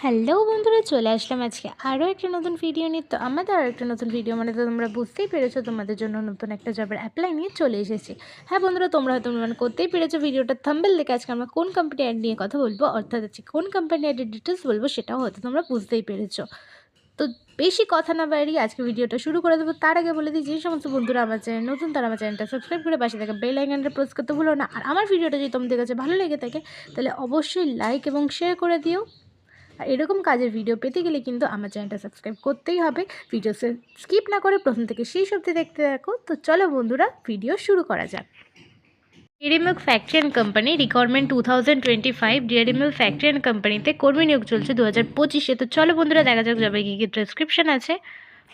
Hello বন্ধুরা, চলে আসলাম আজকে আরও একটা নতুন ভিডিও নিয়ে। তো আমাদের আরও একটা নতুন ভিডিও মানে তো তোমরা বুঝতেই পেরেছো, তোমাদের জন্য নতুন একটা জবের অ্যাপ্লাই নিয়ে চলে এসেছি। হ্যাঁ বন্ধুরা, তোমরা হয়তো মানে করতেই পেরেছো ভিডিওটা থাম্বনেল দেখে আজকে আমরা কোন কোম্পানি অ্যাড নিয়ে কথা বলবো, অর্থাৎ আজকে কোন কোম্পানি অ্যাডের ডিটেলস বলবো সেটাও হয়তো তোমরা বুঝতেই পেরেছো। তো বেশি কথা না বাড়িয়ে আজকে ভিডিওটা শুরু করে দেবো। তার আগে বলে দিই, যে সমস্ত বন্ধুরা আমার চ্যানেল নতুন তারা আমার চ্যানেলটা সাবস্ক্রাইব করে পাশে থাকা বেল আইকনটা প্রেস করতে ভুলো না। আর আমার ভিডিওটা যদি তোমাদের কাছে ভালো লেগে থাকে তাহলে অবশ্যই লাইক এবং শেয়ার করে দিও। আর এরকম কাজের ভিডিও পেতে গেলে কিন্তু আমার চ্যানেলটা সাবস্ক্রাইব করতেই হবে। ভিডিও স্কিপ না করে প্রথম থেকে শেষ অবধি দেখতে থাকো। তো চলো বন্ধুরা, ভিডিও শুরু করা যাক। Dairy milk factory and company requirement 2025 dairy milk factory and কোম্পানিতে কর্মী নিয়োগ চলছে 2025-এ। তো চলো বন্ধুরা, দেখা যাক যাবে কী কী ডেসক্রিপশন আছে।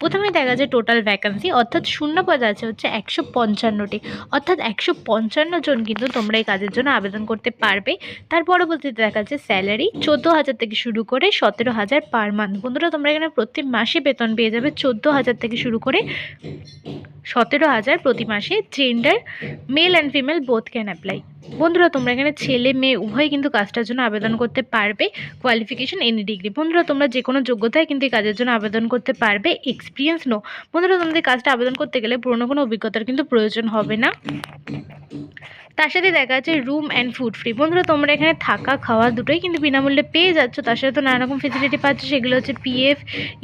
প্রথমেই দেখা যায় টোটাল ভ্যাকান্সি, অর্থাৎ শূন্যপদ আছে হচ্ছে 155টি, অর্থাৎ 155 জন কিন্তু তোমরা এই কাজের জন্য আবেদন করতে পারবে। তার পরবর্তীতে দেখা যাচ্ছে স্যালারি 14,000 থেকে শুরু করে 17,000 পার মান্থ। বন্ধুরা, তোমরা এখানে প্রতি মাসে বেতন পেয়ে যাবে 14,000 থেকে শুরু করে 17,000 প্রতি মাসে। Gender male and female both can apply. বন্ধুরা, তোমরা এখানে ছেলে মেয়ে উভয় কিন্তু কাজটার জন্য আবেদন করতে পারবে। Qualification any degree. বন্ধুরা, তোমরা যে কোনো যোগ্যতায় কিন্তু এই কাজের জন্য আবেদন করতে পারবে। Experience no. বন্ধুরা, তোমাদের কাজটা আবেদন করতে গেলে পুরনো কোনো অভিজ্ঞতার কিন্তু প্রয়োজন হবে না। তার সাথে দেখা যাচ্ছে রুম অ্যান্ড ফুড ফ্রি। বন্ধুরা, তোমরা এখানে থাকা খাওয়া দুটোই কিন্তু বিনামূল্যে পেয়ে যাচ্ছ। তার সাথে তো নানা রকম ফেসিলিটি পাচ্ছ, সেগুলো হচ্ছে পিএফ,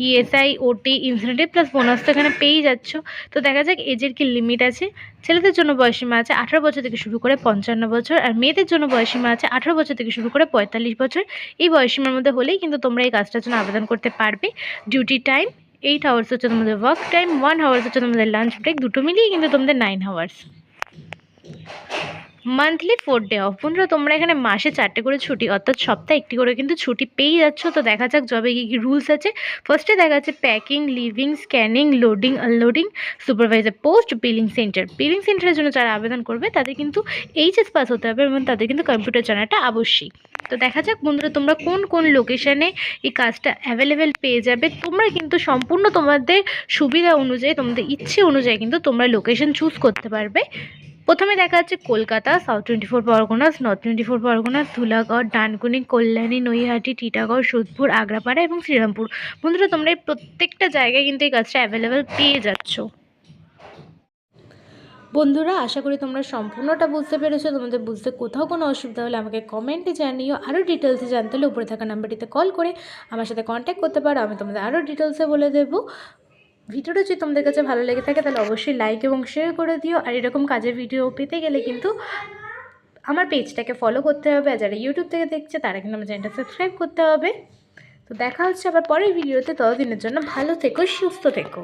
ইএসআই, ওটি, ইনসেন্টিভ প্লাস বোনাস তো এখানে পেয়েই যাচ্ছ। তো দেখা যাক এজের কি লিমিট আছে। ছেলেদের জন্য বয়সীমা আছে 18 বছর থেকে শুরু করে 55 বছর, আর মেয়েদের জন্য বয়সীমা আছে 18 বছর থেকে শুরু করে 45 বছর। এই বয়সীমার মধ্যে হলেই কিন্তু তোমরা এই কাজটার জন্য আবেদন করতে পারবে। ডিউটি টাইম 8 আওয়ার্স হচ্ছে তোমাদের ওয়ার্ক টাইম, 1 আওয়ার্স হচ্ছে তোমাদের লাঞ্চ ব্রেক, দুটো মিলিয়ে কিন্তু তোমাদের 9 আওয়ার্স। Monthly 4 day of. বন্ধুরা, তোমরা এখানে মাসে 4টে করে ছুটি, অর্থাৎ সপ্তাহে 1টি করে কিন্তু ছুটি পেয়ে যাচ্ছ। তো দেখা যাক জবে কী কী রুলস আছে। ফার্স্টে দেখা যাচ্ছে packing, living, scanning, loading, unloading, supervisor post, billing centre. Billing সেন্টারের জন্য যারা আবেদন করবে তাদের কিন্তু এইচএস পাস হতে হবে এবং তাদের কিন্তু কম্পিউটার জানাটা আবশ্যিক। তো দেখা যাক বন্ধুরা, তোমরা কোন কোন লোকেশানে এই কাজটা অ্যাভেলেবেল পেয়ে যাবে। তোমরা কিন্তু সম্পূর্ণ তোমাদের সুবিধা অনুযায়ী, তোমাদের ইচ্ছে অনুযায়ী কিন্তু তোমরা লোকেশন চুজ করতে পারবে। প্রথমে দেখা যাচ্ছে কলকাতা, সাউথ 24 পরগনাস, নর্থ 24 পরগনাস, ধুলাগড়, ডানকুনি, কল্যাণী, নৈহাটি, টিটাগড়, সোদপুর, আগ্রাপাড়া এবং শ্রীরামপুর। বন্ধুরা, তোমরা এই প্রত্যেকটা জায়গায় কিন্তু এই কাজটা অ্যাভেলেবেল পেয়ে যাচ্ছ। বন্ধুরা, আশা করি তোমরা সম্পূর্ণটা বুঝতে পেরেছো। তোমাদের বুঝতে কোথাও কোনো অসুবিধা হলে আমাকে কমেন্টে জানিও। আরও ডিটেলসে জানতে হলে উপরে থাকা নাম্বারটিতে কল করে আমার সাথে কন্ট্যাক্ট করতে পারো, আমি তোমাদের আরও ডিটেলসে বলে দেবো। ভিডিওটা যদি তোমাদের কাছে ভালো লেগে থাকে তাহলে অবশ্যই লাইক এবং শেয়ার করে দিও। আর এরকম কাজের ভিডিও পেতে গেলে কিন্তু আমার পেজটাকে ফলো করতে হবে, আর যারা ইউটিউব থেকে দেখছে তারা কিন্তু আমার চ্যানেলটা সাবস্ক্রাইব করতে হবে। তো দেখা হচ্ছে আবার পরের ভিডিওতে। ততদিনের জন্য ভালো থেকো, সুস্থ থেকো।